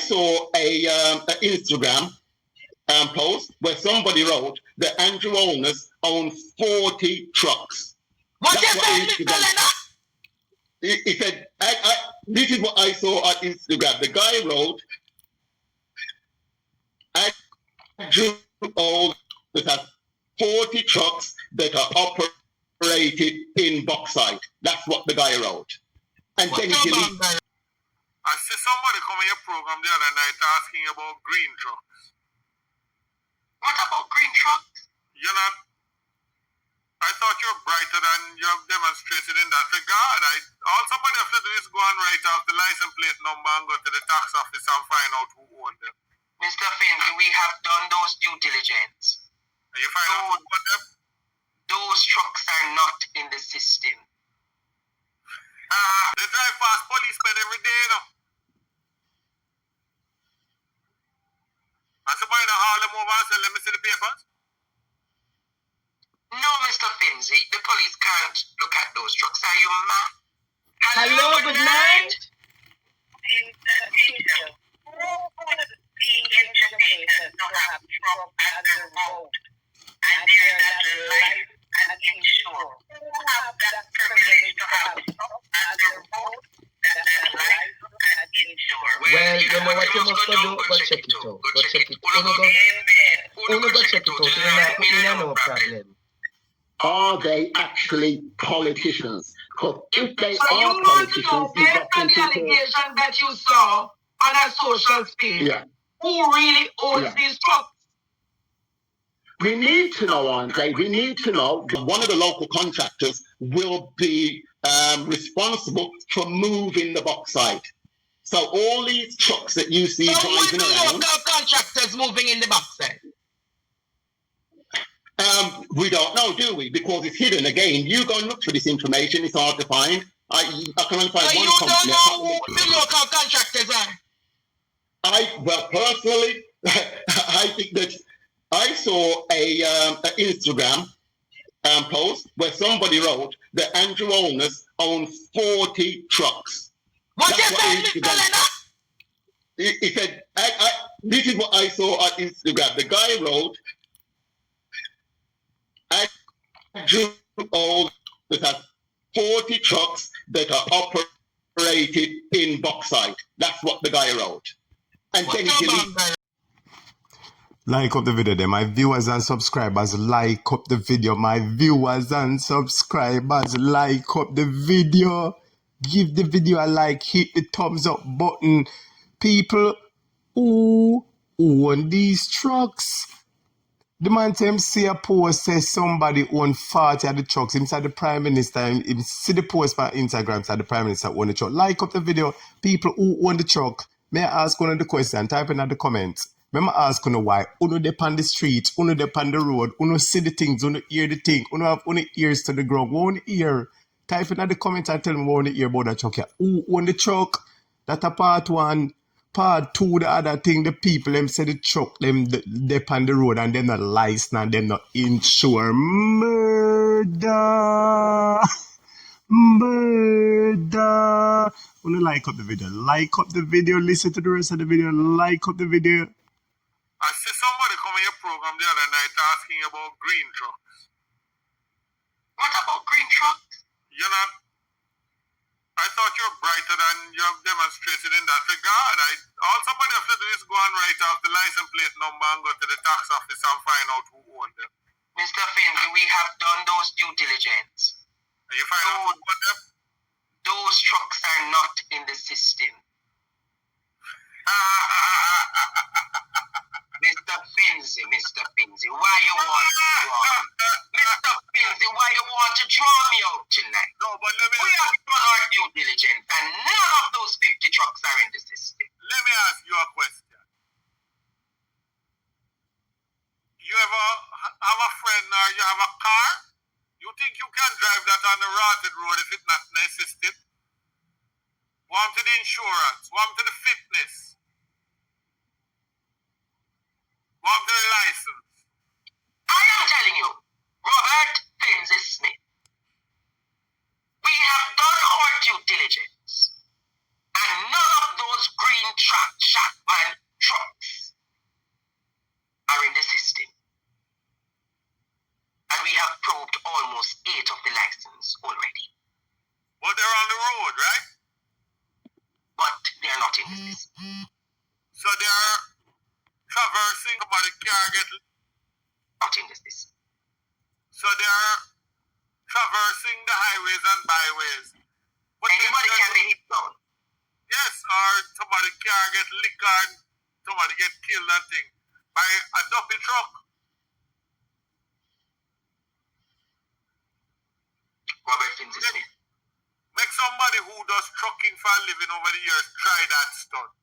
saw a Instagram post where somebody wrote that Andrew Holness owns 40 trucks. What you saying, Mr. Leonard? He said, this is what I saw on Instagram. The guy wrote, Andrew Holness has 40 trucks that are operated in bauxite. That's what the guy wrote. And then he deleted. I see somebody come in your program the other night asking about green trucks. What about green trucks? You're not. I thought you're brighter than you have demonstrated in that regard. All somebody has to do is go and write off the license plate number and go to the tax office and find out who owned them. Mr. Finley, we have done those due diligence. And you find out who owned them? Those trucks are not in the system. They drive past policemen every day, you know. And somebody now haul them over and say, let me see the papers. No, Mr. Finzi, the police can't look at those trucks. Are you mad? Hello, good night. Who would be educated to have truck on the road and they're not life and insured? Who have that privilege to have truck on the road that are life and insured? Well, you know what you must do? Go check it out. Go check it out. Go check it out. No problem. Are they actually politicians? Because if they So you are want to politicians, know, you've based got on the people. allegation that you saw on a social space, Yeah. who really owns Yeah. these trucks? We need to know, Andre. We need to know that one of the local contractors will be responsible for moving the bauxite. So all these trucks that you see So who is driving the around, local contractors moving in the box then? we don't know, do we? Because it's hidden. Again, you go and look for this information. It's hard to find. I can only find So one you don't company. know who the local contractors are? Well, personally, I think that I saw a Instagram post where somebody wrote that Andrew Holness owns 40 trucks. What That's you what saying, Instagram- Mr. Leonard? He said, this is what I saw on Instagram. The guy wrote, Andrew Holness has 40 trucks that are operated in bauxite. That's what the guy wrote. And then he deleted. Like up the video there, my viewers and subscribers, like up the video. My viewers and subscribers, like up the video. Give the video a like, hit the thumbs up button. People who own these trucks. The man tell him see a post says somebody own 40 of the trucks. Inside the Prime Minister, him see the post on Instagram said the Prime Minister own the truck. Like up the video, people who own the truck. May I ask one of the question, type in the comments. May I ask you why? Uno dey on the street, uno dey on the road, uno see the things, uno hear the thing, uno have uno ears to the ground. One ear. Type in the comments and tell me what uno hear about that truck here. Who own the truck? That a part one. Part two, the other thing, the people, them say the truck, them they on the road and they're not licensed and they're not insured. Murder! Murder! Wanna like up the video? Like up the video, listen to the rest of the video, like up the video. I see somebody come in your program the other night asking about green trucks. What about green trucks? You're not. I thought you're brighter than you have demonstrated in that regard. All somebody has to do is go and write off the license plate number and go to the tax office and find out who owned them. Mr. Finley, we have done those due diligence. And you find out who owned them? Those trucks are not in the system. Mr. Finzi, why you want to draw me? Mr. Finzi, why you want to draw me out tonight? No, but let me We have done our due diligence and none of those 50 trucks are in the system. Let me ask you a question. You ever have a friend or you have a car? You think you can drive that on the rotted road if it's not in the system? One to the insurance, one to the fitness, one to the license. I am telling you, Robert Finzi Smith, we have done our due diligence and none of those green trucks, my is this? So they are traversing, somebody can't get, What thing is this? so they are traversing the highways and byways. But Anybody can be hit down. yes, or somebody can't get liquor and somebody get killed and thing by a dumpy truck. Robert Finzi Smith. Make somebody who does trucking for a living over the years try that stunt.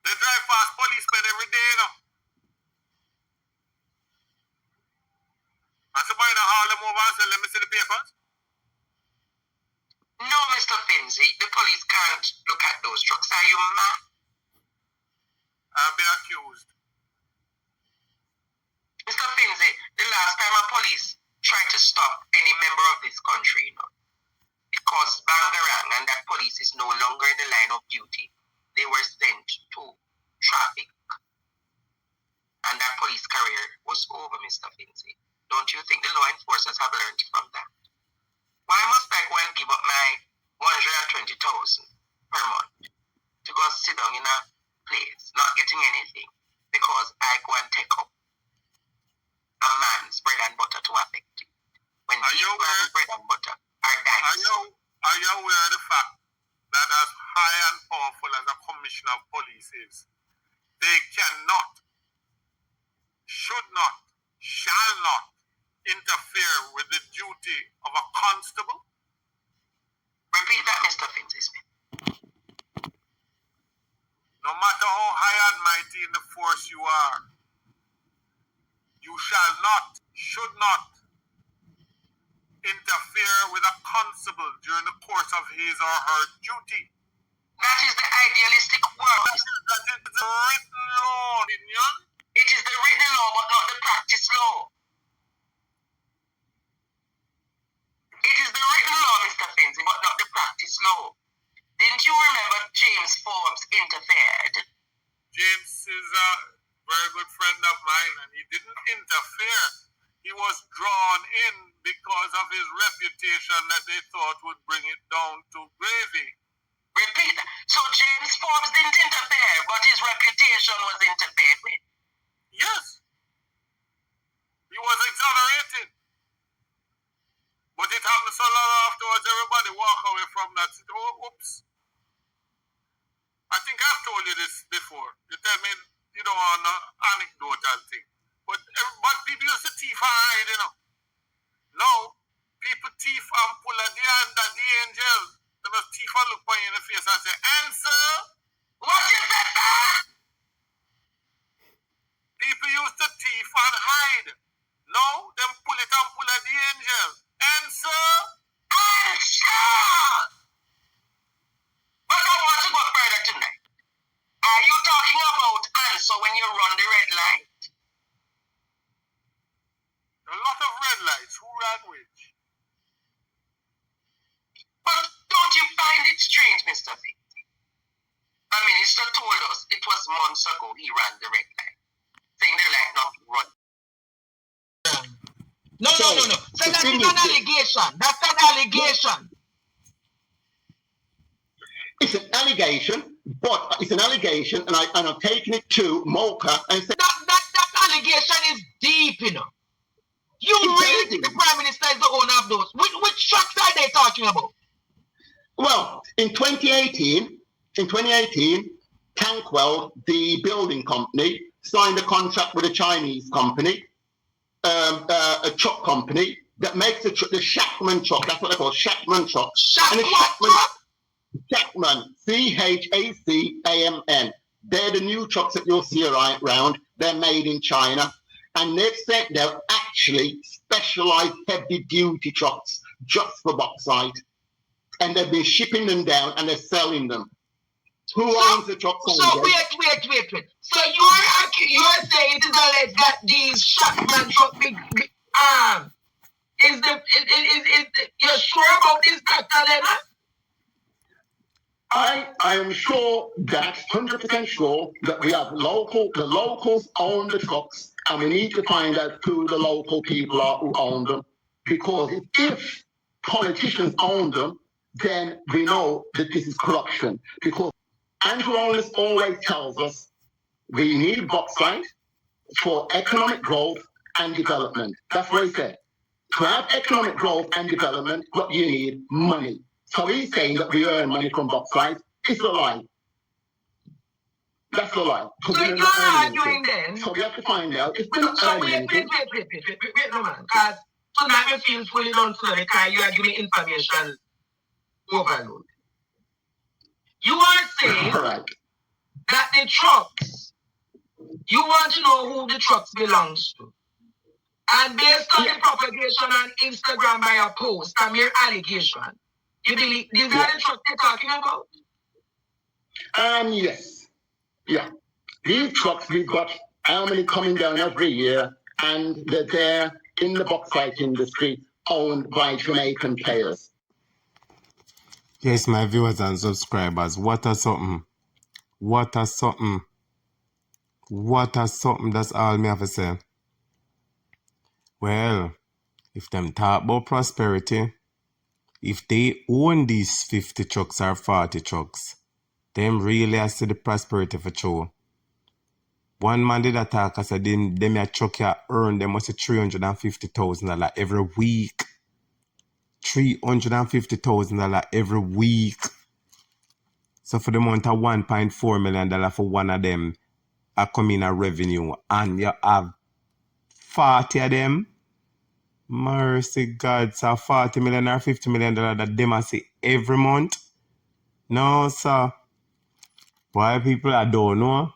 They drive past policemen every day, you know. And somebody in a Harlem over and say, let me see the papers. No, Mr. Finzi, the police can't look at those trucks. Are you mad? I've been accused. Mr. Finzi, the last time a police tried to stop any member of this country, you know, it caused bangarang, and that police is no longer in the line of duty. They were sent to traffic. And that police career was over, Mr. Finzi. Don't you think the law enforcers have learned from that? Why must I go and give up my 120,000 per month to go sit down in a place, not getting anything, because I go and take up a man's bread and butter to affect it? When these man's bread and butter are dying. Are you aware of the fact that as high and powerful as a commissioner of police is, they cannot, should not, shall not interfere with the duty of a constable? Repeat that, Mr. Finzi Smith. No matter how high and mighty in the force you are, you shall not, should not interfere with a constable during the course of his or her duty. That is the idealistic world. That is the written law, opinion. It is the written law, but not the practice law. It is the written law, Mr. Finzi, but not the practice law. Didn't you remember James Forbes interfered? James is a very good friend of mine, and he didn't interfere. He was drawn in because of his reputation that they thought would bring it down to gravy. Repeat that. So James Forbes didn't interfere, but his reputation was interfered with. Yes. He was exonerated. But it happened so long afterwards, everybody walk away from that. Oh, oops. I think I've told you this before. You tell me you don't want an anecdotal thing. But people used to thief and hide, you know. Now, people thief and pull at the hand of the angel. They must thief and look you in the face and say, answer! What is that, sir? People used to thief and hide. Now, them pull it and pull at the angel. Answer! Answer! But I want to go further tonight. Are you talking about answer when you run the red light? A lot of red lights. Who ran which? But don't you find it strange, Mr. Finzi? A minister told us it was months ago he ran the red light, saying the light not run. No. So that is an allegation. That's an allegation. It's an allegation, but it's an allegation, and I'm taking it to Mocha and saying that allegation is deep, you know. You really think the Prime Minister is the owner of those? Which trucks are they talking about? Well, in 2018, Tankwell, the building company, signed a contract with a Chinese company, a truck company that makes the Shackman truck. That's what they call Shackman truck. Shackman, C-H-A-C-A-M-N. They're the new trucks that you'll see around. They're made in China. And they've sent out actually specialized heavy-duty trucks just for bauxite. And they've been shipping them down and they're selling them. Who owns the trucks? So wait. So you're saying it is alleged that these Shackman truck you're sure about this, Dr. Leonard? I am sure that 100% sure that we have the locals own the trucks, and we need to find out who the local people are who own them. Because if politicians own them, then we know that this is corruption. Because Andrew always tells us we need bauxite for economic growth and development. That's what he said. To have economic growth and development, what you need, money. So he's saying that we earn money from bauxite. It's a lie. That's a lie. So Because you're arguing then. So we have to find out if we're not So earning wait, anything. no man. Because tonight we feel fully done to because you are giving information overload. You are saying Right. that the trucks, you want to know who the trucks belongs to. And based on the propagation on Instagram by a post and your allegation, you believe these are the trucks you're talking about? Yes. Yeah. These trucks, we've got how many coming down every year, and they're there in the bauxite industry, owned by Jamaican players. Yes, my viewers and subscribers, what a something. What a something. What a something, that's all me have to say. Well, if them talk about prosperity, if they own these 50 trucks or 40 trucks, them really has to the prosperity for sure. One man did attack and said them a truck ya earn them must $350,000 every week. $350,000 every week. So for the month of $1.4 million for one of them a come in a revenue, and you have 40 of them. Mercy God, so $40 million or $50 million that them a see every month. No, sir. Why people I don't know?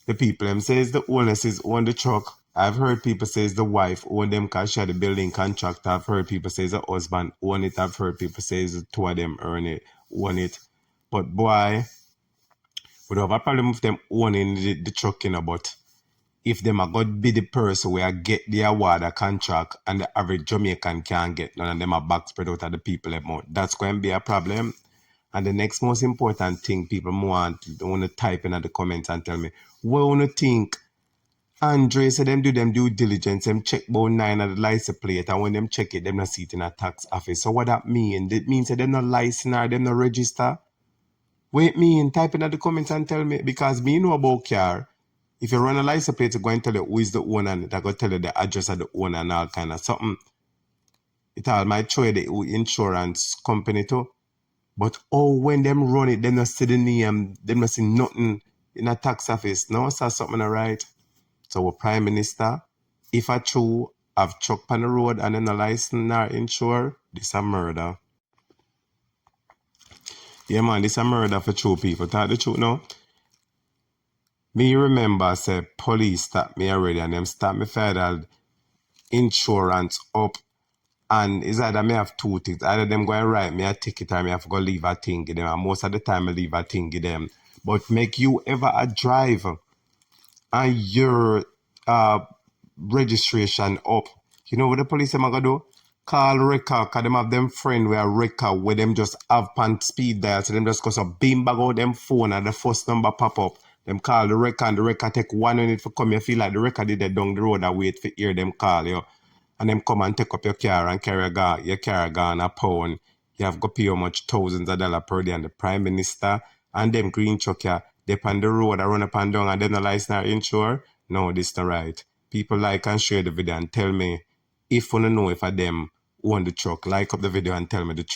The people them says the owners is own the truck. I've heard people says the wife own them because she had the building contract. I've heard people says the husband own it. I've heard people says the two of them own it. But boy, we don't have a problem with them owning the truck, you know, but if them are going to be the person where I get the award, a contract, and the average Jamaican can't get none of them are back spread out of the people amount, that's going to be a problem. And the next most important thing people want to type in the comments and tell me, what do you think? Andre said them do them due diligence, them check about 9 of the license plate, and when them check it, them not see it in a tax office. So what that mean? It means that them not license or them not register? Wait me, type in the comments and tell me, because me know about car. If you run a license plate, it's going to tell you who is the owner, and they're going to tell you the address of the owner and all kind of something. It all might show you the insurance company too. But when them run it, them not see the name, them not see nothing in a tax office. No, sir, something alright. So our Prime Minister, if I true have truck on the road and then a license nor insure, this a murder. Yeah man, this a murder for true people. Talk the truth now. Me remember say police stop me already and them stop me federal insurance up. And it's either me have two things. Either them go and write me a ticket or me have to go leave a thing with them. And most of the time I leave a thing with them. But make you ever a driver and your registration up. You know what the police am gonna do? Call record, because them have them friend where record where them just have pan speed dial. So them just go so beam bag out them phone and the first number pop up. Them call the record and the record take 1 minute for come. You feel like the record did it down the road and wait for hear them call you. And them come and take up your car and carry your car gone a pound. You have to pay how much thousands of dollars per day, and the Prime Minister and them green truck here, they on the road, I run up and down and them no license or insure. No, this not right. People like and share the video and tell me if you know if a them own the truck. Like up the video and tell me the truth.